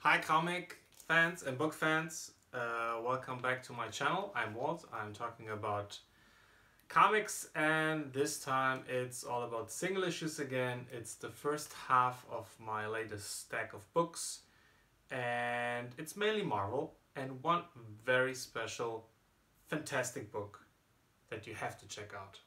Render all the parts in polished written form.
Hi comic fans and book fans, welcome back to my channel. I'm Walt. I'm talking about comics, and this time it's all about single issues again. It's the first half of my latest stack of books, and it's mainly Marvel and one very special, fantastic book that you have to check out.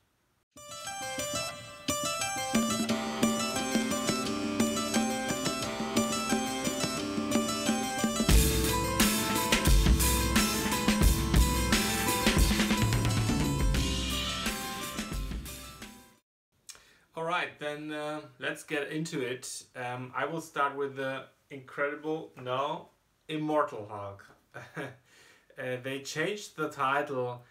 Alright, then let's get into it. I will start with the Immortal Hulk. They changed the title,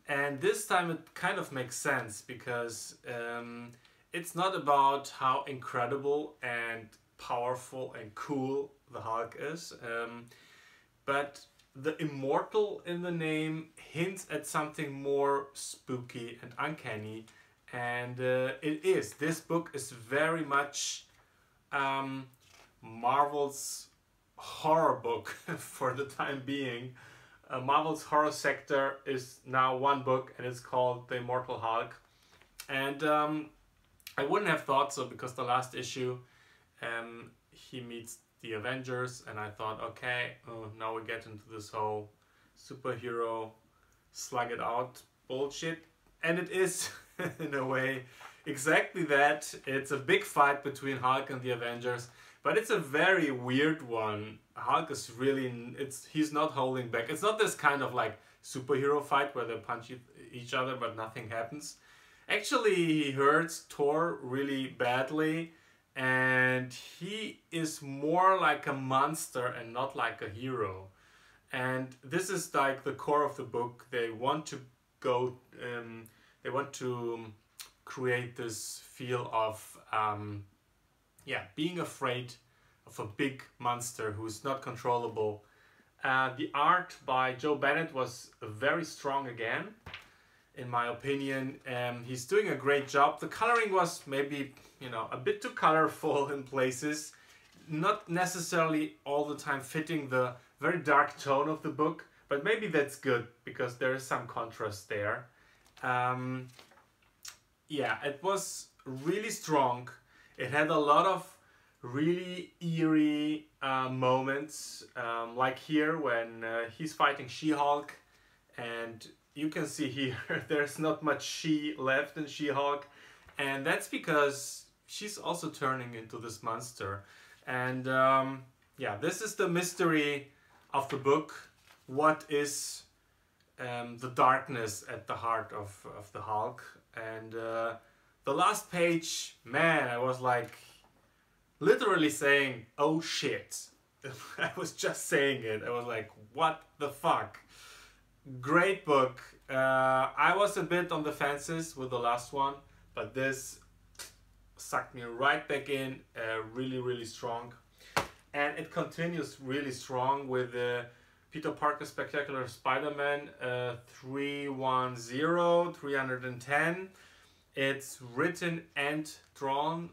and this time it kind of makes sense because it's not about how incredible and powerful and cool the Hulk is, but the immortal in the name hints at something more spooky and uncanny. And it is. This book is very much Marvel's horror book for the time being. Marvel's horror sector is now one book, and it's called The Immortal Hulk. And I wouldn't have thought so, because the last issue he meets the Avengers, and I thought, okay, now we get into this whole superhero slug it out bullshit. And it is, in a way, exactly that. It's a big fight between Hulk and the Avengers, but it's a very weird one. Hulk is really, he's not holding back. It's not this kind of like superhero fight where they punch each other but nothing happens. Actually, he hurts Thor really badly, and he is more like a monster and not like a hero. And this is like the core of the book. They want to go, they want to create this feel of being afraid of a big monster who's not controllable. The art by Joe Bennett was very strong again, in my opinion. He's doing a great job. The coloring was maybe, a bit too colorful in places, not necessarily all the time fitting the very dark tone of the book. But maybe that's good, because there is some contrast there. It was really strong. It had a lot of really eerie moments, like here when he's fighting She-Hulk, and you can see here there's not much she left in She-Hulk, and that's because she's also turning into this monster. And this is the mystery of the book. What is the darkness at the heart of the Hulk? And the last page, man, I was like literally saying, oh shit. I was just saying it. I was like, what the fuck? Great book. I was a bit on the fences with the last one, but this sucked me right back in, really, really strong. And it continues really strong with the Peter Parker Spectacular Spider-Man 310. It's written and drawn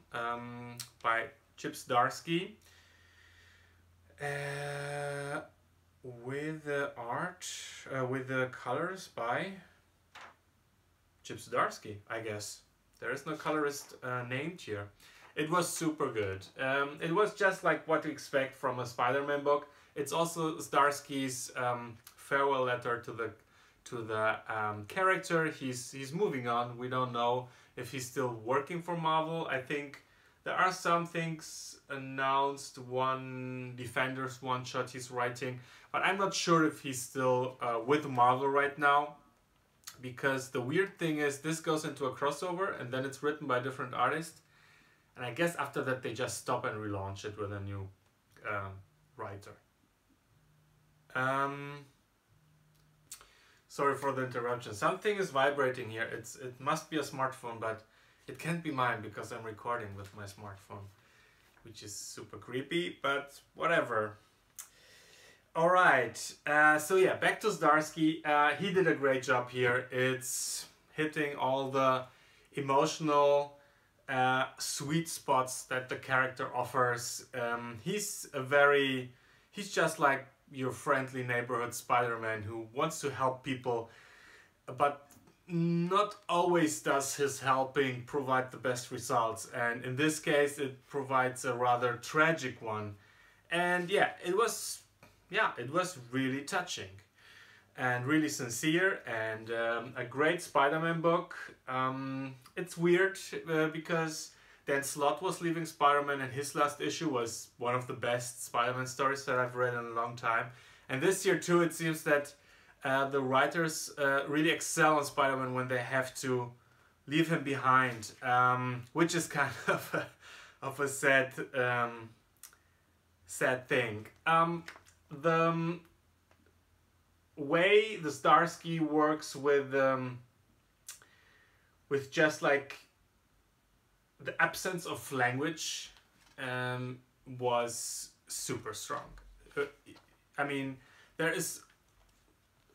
by Chip Zdarsky, with the art, with the colors by Chip Zdarsky, I guess. There is no colorist named here. It was super good. It was just like what to expect from a Spider-Man book. It's also Zdarsky's farewell letter to the character. He's moving on. We don't know if he's still working for Marvel. I think there are some things announced. One Defenders one-shot he's writing, but I'm not sure if he's still with Marvel right now. Because the weird thing is, this goes into a crossover, and then it's written by a different artist. And I guess after that they just stop and relaunch it with a new writer. Sorry for the interruption. Something is vibrating here. It must be a smartphone, but it can't be mine because I'm recording with my smartphone, which is super creepy, but whatever. Alright, so yeah, back to Zdarsky. He did a great job here. It's hitting all the emotional sweet spots that the character offers. He's a very he's just like your friendly neighborhood Spider-Man who wants to help people, but not always does his helping provide the best results. And in this case, it provides a rather tragic one. And yeah, it was really touching and really sincere, and a great Spider-Man book. It's weird because Dan Slott was leaving Spider-Man, and his last issue was one of the best Spider-Man stories that I've read in a long time. And this year too, it seems that the writers really excel on Spider-Man when they have to leave him behind, which is kind of a sad thing. The way the Starsky works with just like the absence of language was super strong. I mean, there is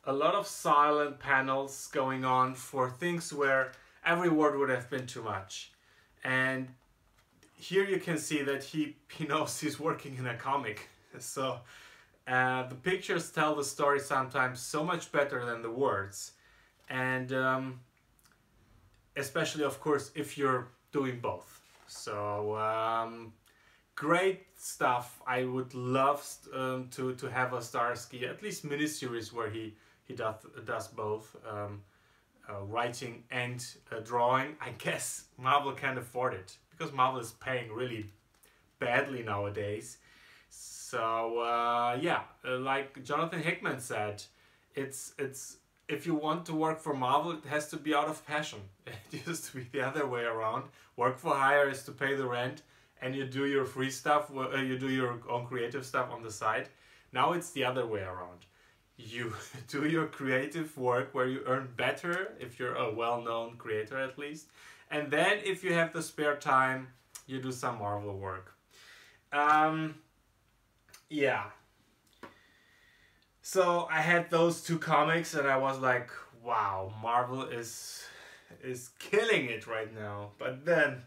a lot of silent panels going on for things where every word would have been too much. And here you can see that he knows he's working in a comic. So the pictures tell the story sometimes so much better than the words. And especially, of course, if you're doing both. So great stuff. I would love to have a Starsky, at least miniseries, where he does both writing and drawing. I guess Marvel can't afford it because Marvel is paying really badly nowadays. So yeah, like Jonathan Hickman said, it's if you want to work for Marvel, it has to be out of passion. It used to be the other way around. Work for hire is to pay the rent, and you do your free stuff, you do your own creative stuff on the side. Now it's the other way around. You do your creative work where you earn better if you're a well-known creator at least. And then if you have the spare time, you do some Marvel work. Yeah. So I had those two comics and I was like, wow, Marvel is killing it right now. But then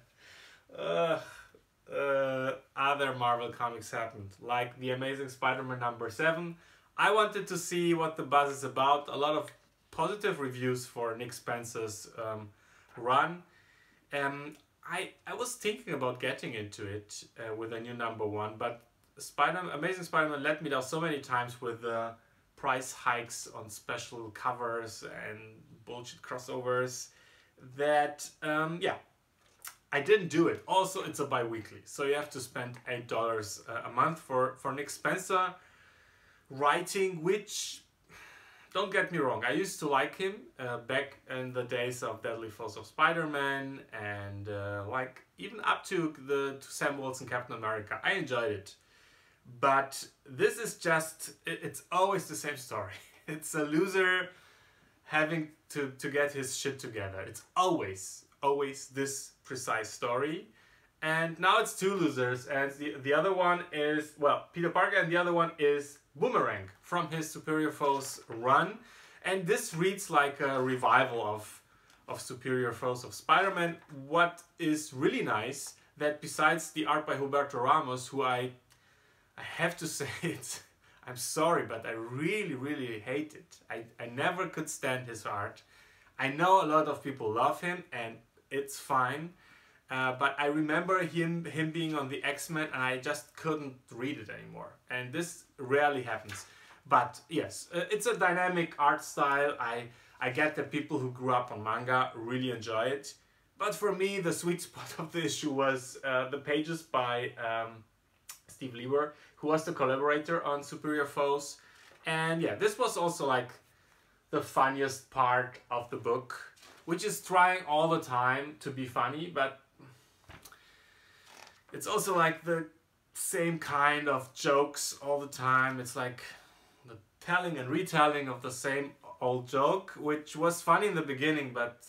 other Marvel comics happened, like The Amazing Spider-Man #7. I wanted to see what the buzz is about. A lot of positive reviews for Nick Spencer's run. I was thinking about getting into it with a new #1, but Amazing Spider-Man let me down so many times with price hikes on special covers and bullshit crossovers that yeah, I didn't do it. Also, it's a bi-weekly, so you have to spend $8 a month for Nick Spencer writing, which, don't get me wrong, I used to like him back in the days of Deadly Foes of Spider-Man and like even up to Sam Wilson Captain America. I enjoyed it. But this is just, it's always the same story. It's a loser having to get his shit together. It's always this precise story. And now it's two losers, and the other one is, well, Peter Parker, and the other one is Boomerang from his Superior Foes run. And this reads like a revival of Superior Foes of Spider-Man. What is really nice, that besides the art by Humberto Ramos, who I have to say it, I'm sorry, but I really hate it. I never could stand his art. I know a lot of people love him, and it's fine. But I remember him being on the X-Men, and I just couldn't read it anymore. And this rarely happens. But yes, it's a dynamic art style. I get that people who grew up on manga really enjoy it. But for me, the sweet spot of the issue was the pages by Steve Lieber, who was the collaborator on Superior Foes. And yeah, this was also like the funniest part of the book, which is trying all the time to be funny, but it's also like the same kind of jokes all the time. It's like the telling and retelling of the same old joke, which was funny in the beginning, but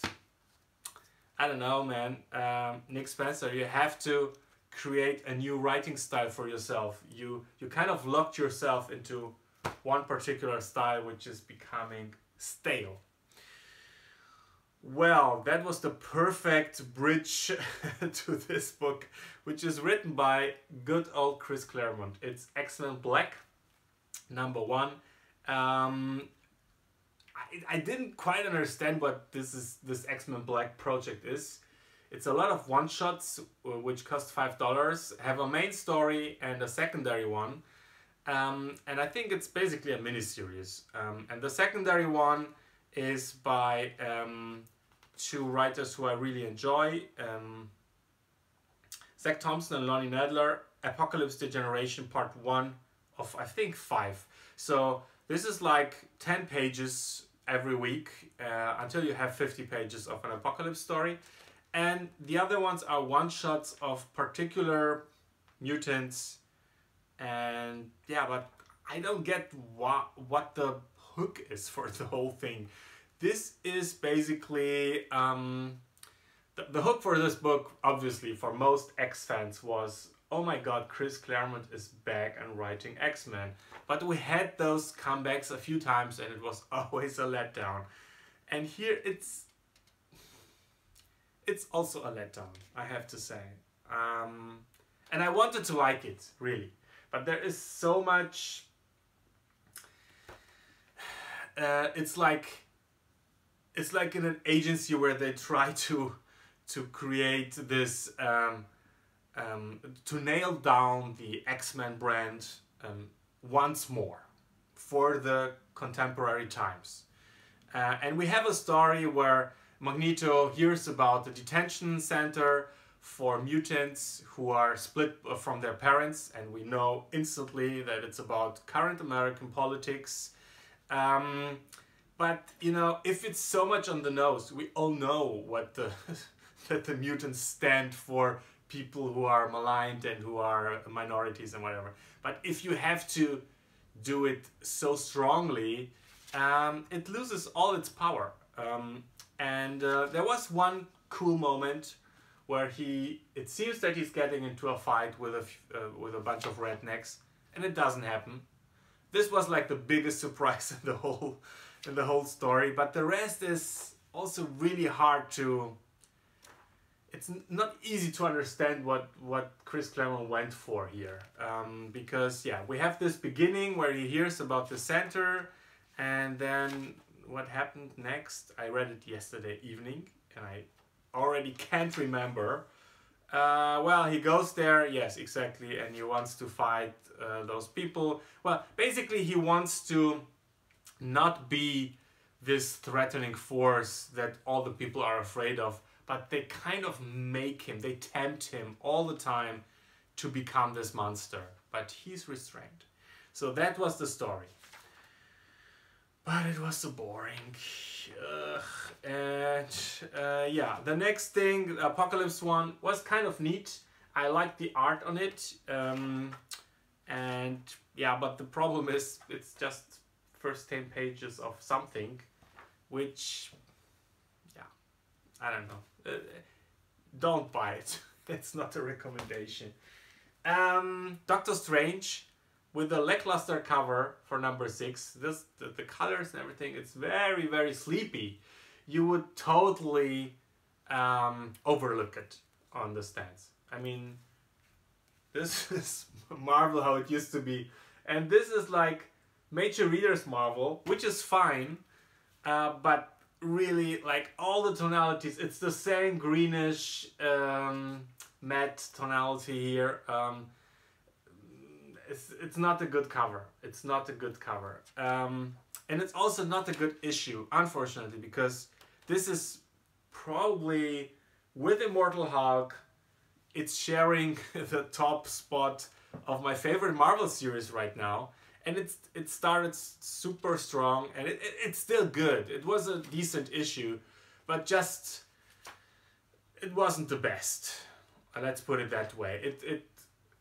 I don't know, man. Nick Spencer, you have to create a new writing style for yourself. You kind of locked yourself into one particular style, which is becoming stale. Well, that was the perfect bridge to this book, which is written by good old Chris Claremont. It's X-Men Black, number one. I didn't quite understand what this X-Men Black project is. It's a lot of one-shots which cost $5, have a main story and a secondary one. And I think it's basically a miniseries. And the secondary one is by two writers who I really enjoy. Zach Thompson and Lonnie Nadler, Apocalypse Degeneration Part 1 of I think 5. So this is like 10 pages every week until you have 50 pages of an Apocalypse story. And the other ones are one-shots of particular mutants. And yeah, but I don't get what the hook is for the whole thing. This is basically... the hook for this book, obviously, for most X-fans was, oh my god, Chris Claremont is back and writing X-Men. But we had those comebacks a few times and it was always a letdown. And here it's also a letdown, I have to say. And I wanted to like it, really. But there is so much... it's like in an agency where they try to create this, to nail down the X-Men brand once more for the contemporary times. And we have a story where Magneto hears about the detention center for mutants who are split from their parents, and we know instantly that it's about current American politics. But, you know, if it's so much on the nose, we all know what that the mutants stand for, people who are maligned and who are minorities and whatever. But if you have to do it so strongly, it loses all its power. There was one cool moment where it seems that he's getting into a fight with a bunch of rednecks, and it doesn't happen. This was like the biggest surprise in the whole story, but the rest is also really hard to... It's not easy to understand what Chris Claremont went for here. Because, yeah, we have this beginning where he hears about the center, and then what happened next? I read it yesterday evening, and I already can't remember. Well, he goes there, yes, exactly, and he wants to fight those people. Well, basically he wants to not be this threatening force that all the people are afraid of, but they kind of make him, they tempt him all the time to become this monster. But he's restrained. So that was the story. But it was so boring. Yeah, the next thing, the Apocalypse one, was kind of neat. I liked the art on it. And yeah, but the problem is it's just first 10 pages of something, which, yeah, I don't know. Don't buy it. That's not a recommendation. Doctor Strange with a lackluster cover for number 6. The colors and everything, it's very, very sleepy. You would totally overlook it on the stands. I mean, this is Marvel how it used to be. And this is like major readers Marvel, which is fine, but really, like, all the tonalities, it's the same greenish matte tonality here. It's not a good cover. It's not a good cover. And it's also not a good issue, unfortunately, because this is probably, with Immortal Hulk, it's sharing the top spot of my favorite Marvel series right now. And it started super strong, and it's still good. It was a decent issue, but just, it wasn't the best. Let's put it that way.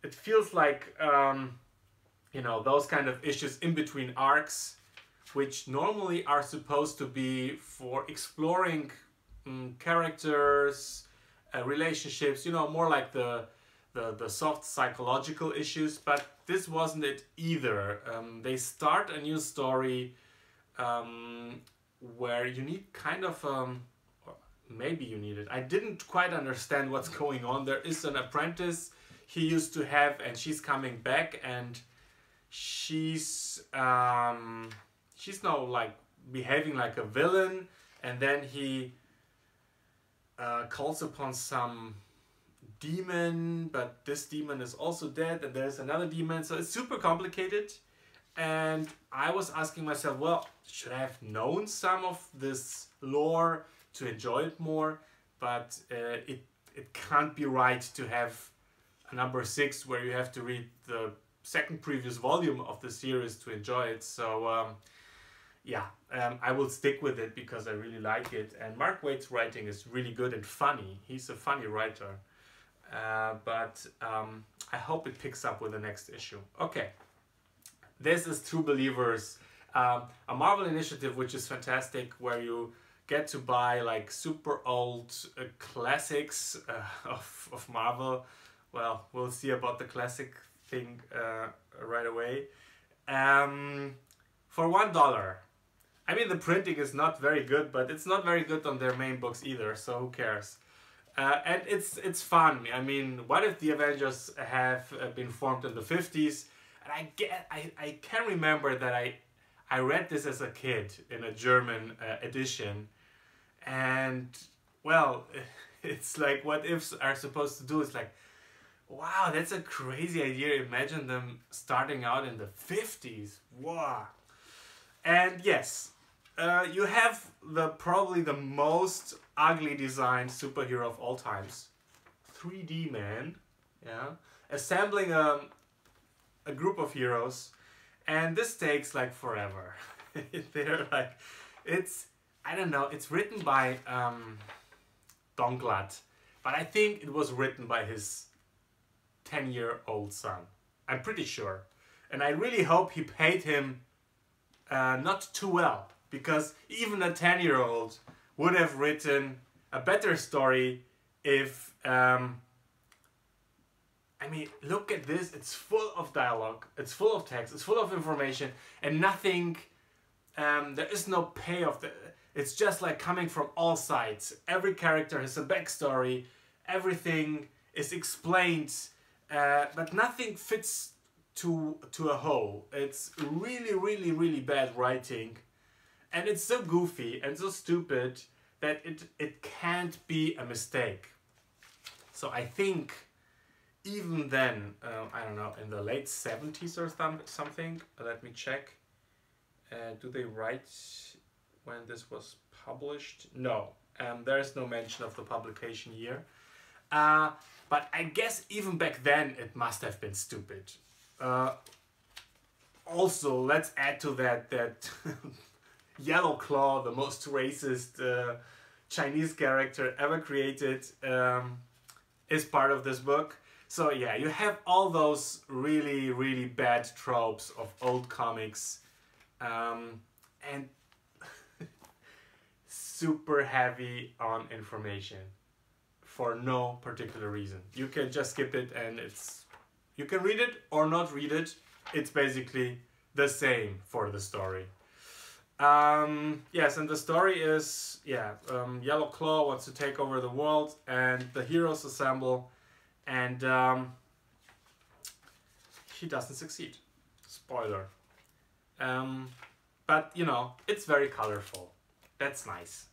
It feels like, you know, those kind of issues in between arcs, which normally are supposed to be for exploring characters, relationships, you know, more like the soft psychological issues, but this wasn't it either. They start a new story where you need kind of, maybe you need it. I didn't quite understand what's going on. There is an apprentice he used to have, and she's coming back, and she's now like behaving like a villain, and then he calls upon some demon, but this demon is also dead, and there's another demon, so it's super complicated. And I was asking myself, well, should I have known some of this lore to enjoy it more? But it can't be right to have a number 6 where you have to read the second previous volume of the series to enjoy it. So I will stick with it because I really like it. And Mark Waid's writing is really good and funny. He's a funny writer. But I hope it picks up with the next issue. Okay. This is True Believers, a Marvel initiative which is fantastic, where you get to buy like super old classics of Marvel. Well, we'll see about the classic thing right away. For $1. I mean, the printing is not very good, but it's not very good on their main books either, so who cares? And it's fun. I mean, what if the Avengers have been formed in the 50s? And I can remember that I read this as a kid in a German edition, and well, it's like what ifs are supposed to do. It's like, wow, that's a crazy idea. Imagine them starting out in the 50s. Wow. And yes, you have probably the most ugly designed superhero of all times, 3D man, yeah, assembling a group of heroes, and this takes like forever. They're like, I don't know, it's written by Donglad, but I think it was written by his 10-year-old son. I'm pretty sure. And I really hope he paid him not too well, because even a 10-year-old would have written a better story if I mean, look at this. It's full of dialogue, it's full of text, it's full of information, and nothing, there is no payoff. It's just like coming from all sides. Every character has a backstory, everything is explained, but nothing fits to a whole. It's really, really, really bad writing, and it's so goofy and so stupid that it can't be a mistake. So I think even then, I don't know, in the late 70s or something, let me check. Do they write when this was published? No, there is no mention of the publication year. But I guess even back then it must have been stupid. Also, let's add to that Yellow Claw, the most racist Chinese character ever created, is part of this book. So yeah, you have all those really, really bad tropes of old comics, and super heavy on information for no particular reason. You can just skip it, and you can read it or not read it. It's basically the same for the story. Yes, and the story is, Yellow Claw wants to take over the world, and the heroes assemble, and he doesn't succeed. Spoiler. But, you know, it's very colorful. That's nice.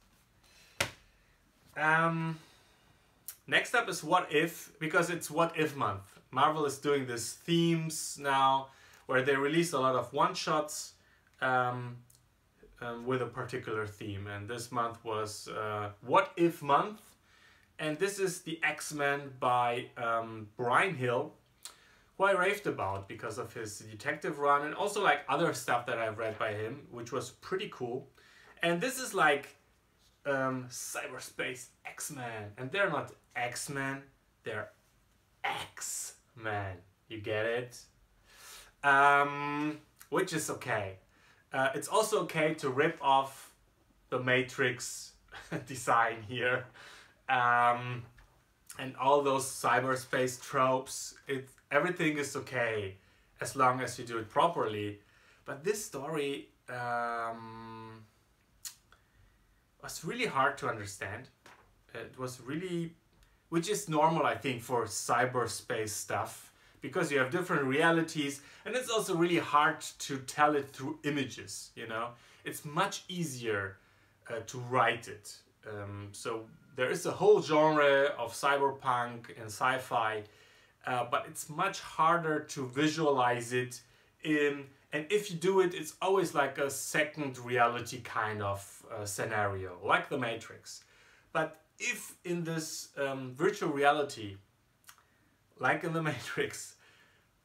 Next up is What If, because it's What If month. Marvel is doing these themes now, where they release a lot of one-shots with a particular theme. And this month was What If month. And this is the X-Men by Brian Hill, who I raved about because of his detective run and also like other stuff that I've read by him, which was pretty cool. And this is like cyberspace X-Men, and they're not X-Men, they're X-Men. You get it? Which is okay. It's also okay to rip off the Matrix design here. And all those cyberspace tropes, everything is okay as long as you do it properly. But this story was really hard to understand. It was really, which is normal I think for cyberspace stuff, because you have different realities, and it's also really hard to tell it through images, you know. It's much easier to write it. So there is a whole genre of cyberpunk and sci-fi, but it's much harder to visualize it in, and if you do it, it's always like a second reality kind of scenario, like the Matrix. But if in this virtual reality, like in the Matrix,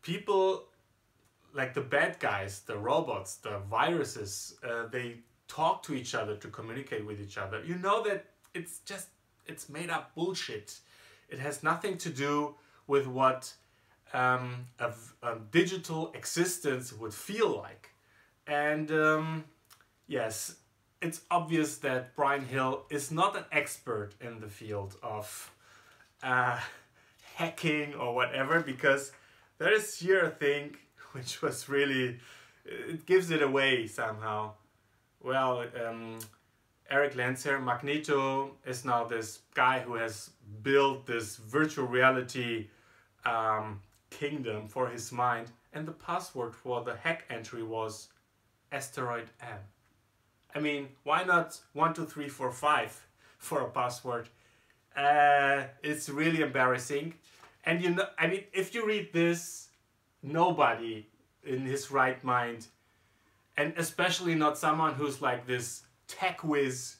people, like the bad guys, the robots, the viruses, they talk to each other to communicate with each other, you know that it's made up bullshit. It has nothing to do with what a digital existence would feel like. And yes, it's obvious that Brian Hill is not an expert in the field of hacking or whatever, because there is here a thing which was really, it gives it away somehow. Well, Eric Lancer, Magneto, is now this guy who has built this virtual reality kingdom for his mind, and the password for the hack entry was Asteroid M. I mean, why not 12345 for a password? It's really embarrassing. And you know, I mean, if you read this, nobody in his right mind, and especially not someone who's like this tech whiz,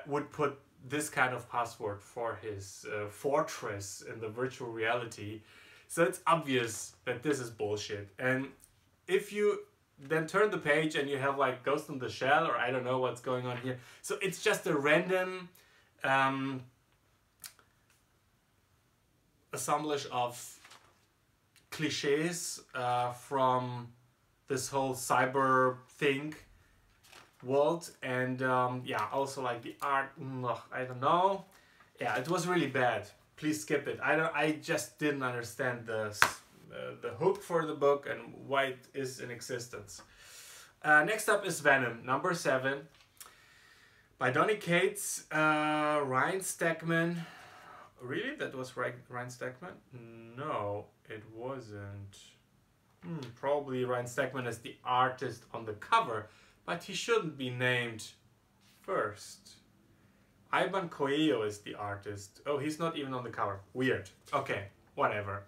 would put this kind of password for his fortress in the virtual reality. So it's obvious that this is bullshit. And if you then turn the page and you have like Ghost in the Shell, or I don't know what's going on here. So it's just a random assemblage of cliches from this whole cyber thing world, and yeah, also like the art, I don't know. Yeah, it was really bad. Please skip it. I just didn't understand the hook for the book and why it is in existence. Next up is Venom, number 7, by Donny Cates, Ryan Stegman. Really? That was Ryan Stegman? No, it wasn't. Probably Ryan Stegman is the artist on the cover, but he shouldn't be named first. Ivan Coelho is the artist. Oh, he's not even on the cover. Weird. Okay, whatever.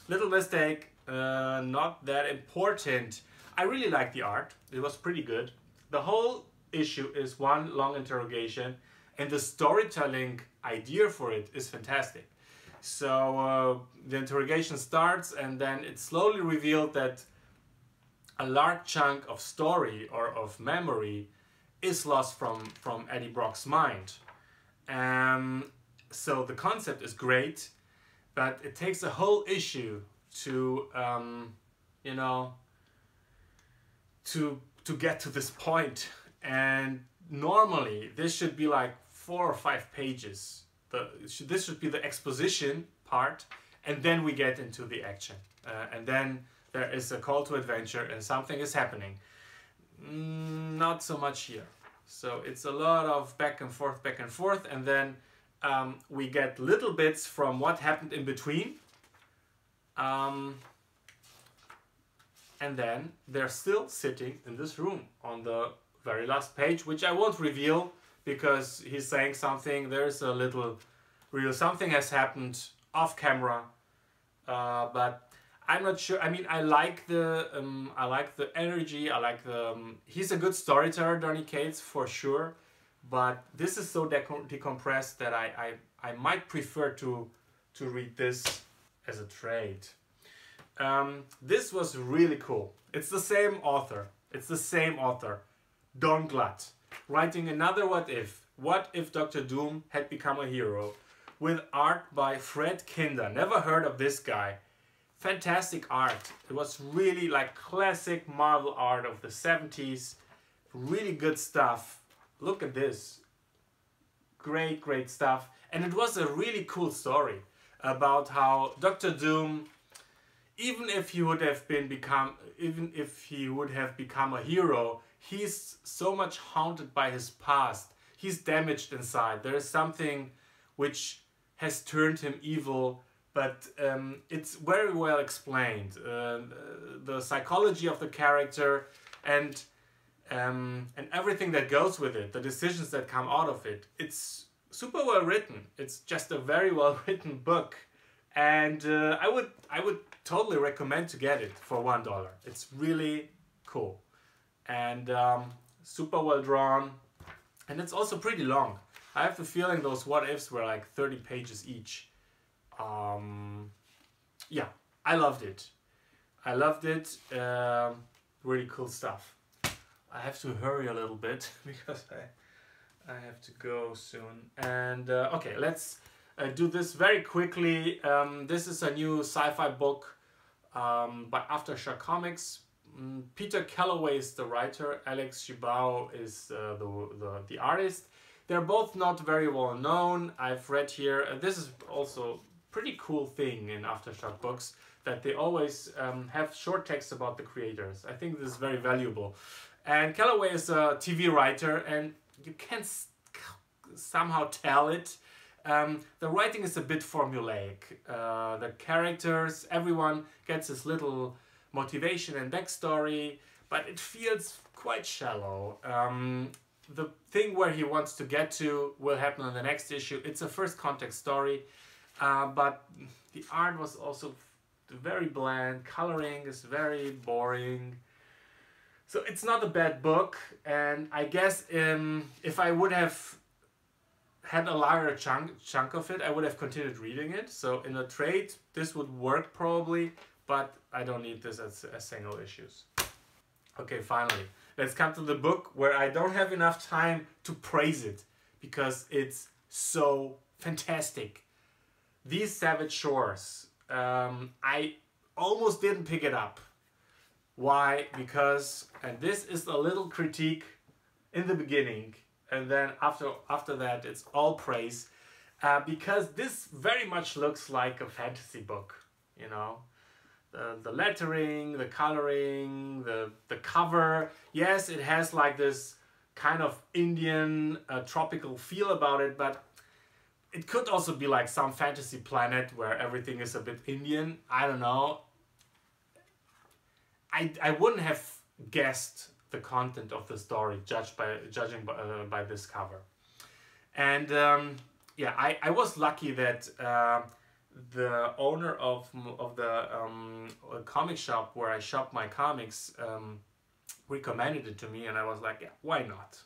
Little mistake, not that important. I really like the art. It was pretty good. The whole issue is one long interrogation, and the storytelling idea for it is fantastic. So the interrogation starts, and then it's slowly revealed that a large chunk of story or of memory is lost from Eddie Brock's mind. So the concept is great, but it takes a whole issue to you know, to get to this point. And normally this should be like 4 or 5 pages. This should be the exposition part, and then we get into the action, and then there is a call to adventure and something is happening. Not so much here. So it's a lot of back and forth, and then we get little bits from what happened in between. And then they're still sitting in this room on the very last page, which I won't reveal because he's saying something. There's a little something has happened off camera, but I'm not sure. I mean, I like the energy. I like the he's a good storyteller, Donny Cates, for sure. But this is so decompressed that I might prefer to read this as a trade. This was really cool. It's the same author. Don Glutt, writing another What If. What if Dr. Doom had become a hero? With art by Fred Kinder. Never heard of this guy. Fantastic art. It was really like classic Marvel art of the 70s. Really good stuff. Look at this. Great stuff. And it was a really cool story about how Dr. Doom, even if he would have become a hero, he's so much haunted by his past. He's damaged inside. There is something which has turned him evil but it's very well explained. The psychology of the character and everything that goes with it, the decisions that come out of it. It's super well written. It's just a very well written book, and I would totally recommend to get it for $1. It's really cool and super well drawn, and it's also pretty long. I have the feeling those what ifs were like 30 pages each. Yeah, I loved it. I loved it. Really cool stuff. I have to hurry a little bit because I have to go soon. And okay, let's do this very quickly. This is a new sci-fi book by Aftershock Comics. Peter Calloway is the writer. Alex Shibao is the artist. They're both not very well known. I've read here, this is also pretty cool thing in Aftershock books, that they always have short text about the creators. I think this is very valuable. And Calloway is a TV writer, and you can somehow tell it. The writing is a bit formulaic. The characters, everyone gets his little motivation and backstory, but it feels quite shallow. The thing where he wants to get to will happen in the next issue. It's a first contact story, but the art was also very bland. Coloring is very boring. So it's not a bad book, and I guess if I would have had a larger chunk of it, I would have continued reading it. So in a trade, this would work probably, but I don't need this as single issues. Okay, finally, let's come to the book where I don't have enough time to praise it because it's so fantastic. These Savage Shores. I almost didn't pick it up. Why? Because, and this is a little critique in the beginning, and then after that it's all praise, because this very much looks like a fantasy book, you know. The lettering, the coloring, the cover. Yes, it has like this kind of Indian tropical feel about it, but it could also be like some fantasy planet where everything is a bit Indian. I don't know. I wouldn't have guessed the content of the story judging by this cover. And yeah, I was lucky that the owner of the comic shop where I shop my comics recommended it to me, and I was like, yeah, why not?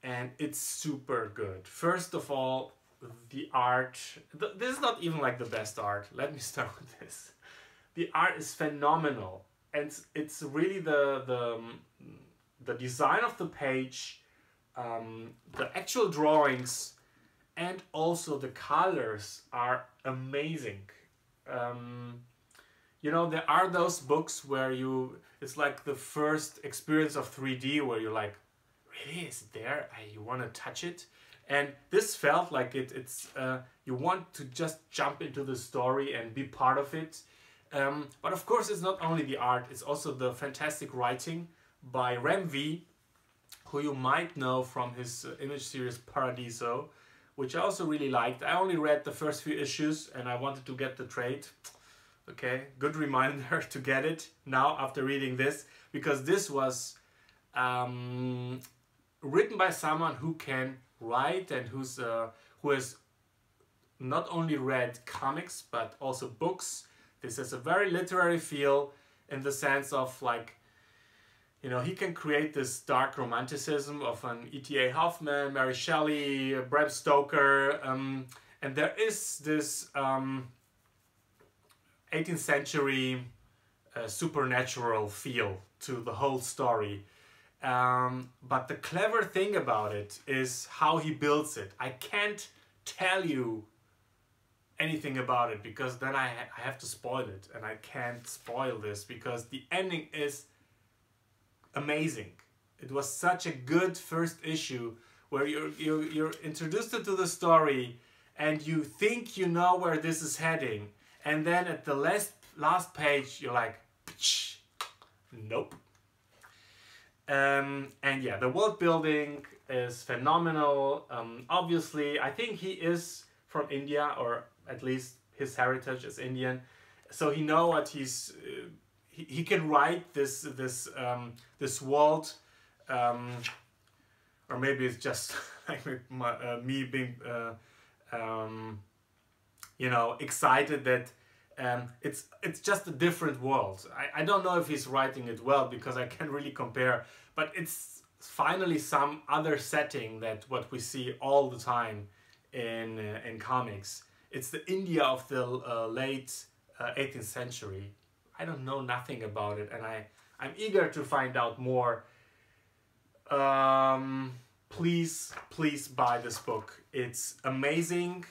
And it's super good. First of all, the art. This is not even like the best art. Let me start with this. The art is phenomenal, and it's really the design of the page, the actual drawings, and also the colors are amazing. You know, there are those books where it's like the first experience of 3D where you're like, really, is it there? You want to touch it? And this felt like it's you want to just jump into the story and be part of it. But of course, it's not only the art, it's also the fantastic writing by Rem V, who you might know from his image series Paradiso, which I also really liked. I only read the first few issues and I wanted to get the trade. Okay, good reminder to get it now after reading this, because this was written by someone who can write and who has not only read comics but also books. This has a very literary feel in the sense of, like, you know, he can create this dark romanticism of an E.T.A. Hoffman, Mary Shelley, Bram Stoker, and there is this 18th century supernatural feel to the whole story. But the clever thing about it is how he builds it. I can't tell you anything about it because then I have to spoil it, and I can't spoil this because the ending is amazing. It was such a good first issue where you're introduced into the story and you think you know where this is heading, and then at the last page you're like, nope. And yeah, the world building is phenomenal. Obviously, I think he is from India, or at least his heritage is Indian, so he know what he can write this world, or maybe it's just like me being you know, excited that it's just a different world. I don't know if he's writing it well because I can't really compare, but it's finally some other setting that what we see all the time in comics. It's the India of the late 18th century. I don't know nothing about it, and I'm eager to find out more. Please buy this book. It's amazing.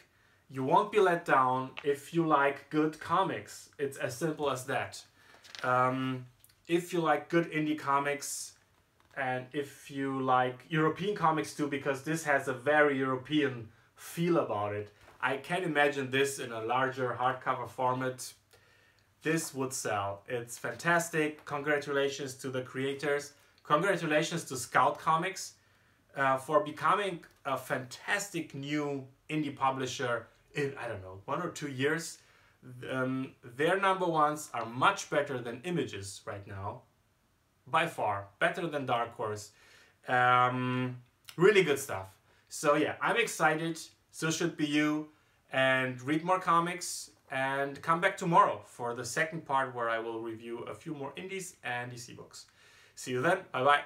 You won't be let down if you like good comics. It's as simple as that. If you like good indie comics, and if you like European comics too, because this has a very European feel about it. I can imagine this in a larger hardcover format. This would sell. It's fantastic. Congratulations to the creators. Congratulations to Scout Comics for becoming a fantastic new indie publisher in, I don't know, 1 or 2 years. Their number ones are much better than Images right now. By far. Better than Dark Horse. Really good stuff. So yeah, I'm excited. So should be you. And read more comics. And come back tomorrow for the second part where I will review a few more indies and DC books. See you then. Bye bye.